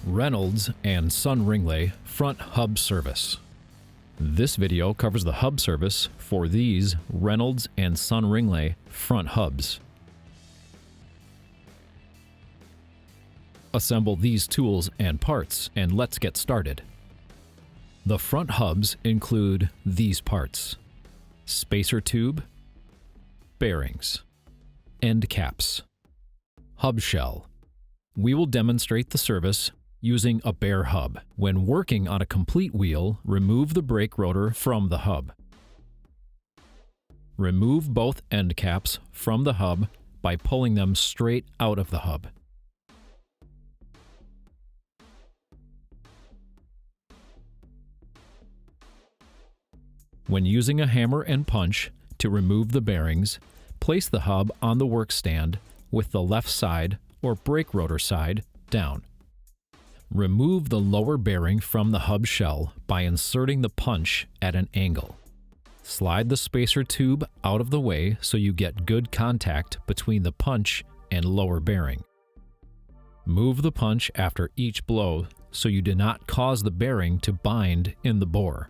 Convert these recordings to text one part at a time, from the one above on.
Reynolds and Sun Ringle front hub service. This video covers the hub service for these Reynolds and Sun Ringle front hubs. Assemble these tools and parts and let's get started. The front hubs include these parts: spacer tube, bearings, end caps, hub shell. We will demonstrate the service using a bare hub. When working on a complete wheel, remove the brake rotor from the hub. Remove both end caps from the hub by pulling them straight out of the hub. When using a hammer and punch to remove the bearings, place the hub on the work stand with the left side or brake rotor side down. Remove the lower bearing from the hub shell by inserting the punch at an angle. Slide the spacer tube out of the way so you get good contact between the punch and lower bearing. Move the punch after each blow so you do not cause the bearing to bind in the bore.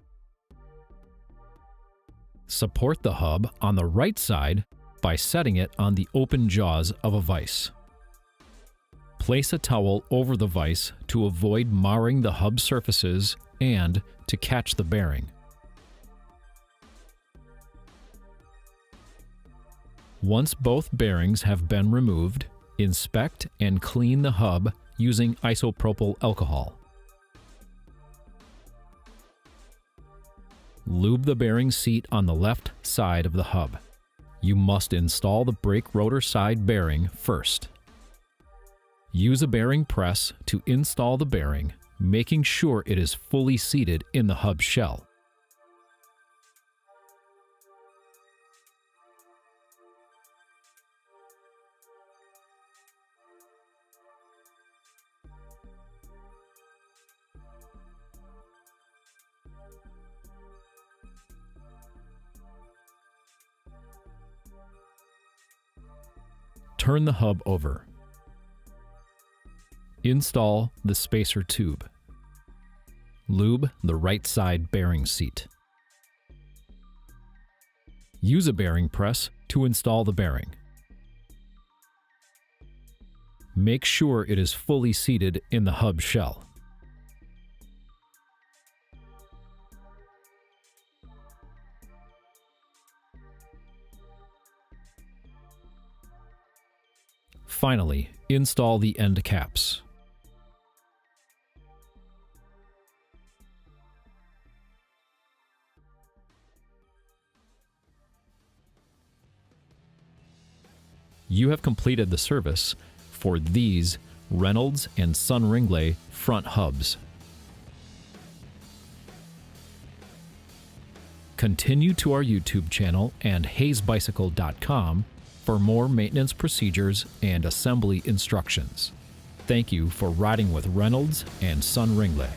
Support the hub on the right side by setting it on the open jaws of a vise. Place a towel over the vise to avoid marring the hub surfaces and to catch the bearing. Once both bearings have been removed, inspect and clean the hub using isopropyl alcohol. Lube the bearing seat on the left side of the hub. You must install the brake rotor side bearing first. Use a bearing press to install the bearing, making sure it is fully seated in the hub shell. Turn the hub over. Install the spacer tube. Lube the right side bearing seat. Use a bearing press to install the bearing. Make sure it is fully seated in the hub shell. Finally, install the end caps. You have completed the service for these Reynolds and Sun Ringle front hubs. Continue to our YouTube channel and hayesbicycle.com for more maintenance procedures and assembly instructions. Thank you for riding with Reynolds and Sun Ringle.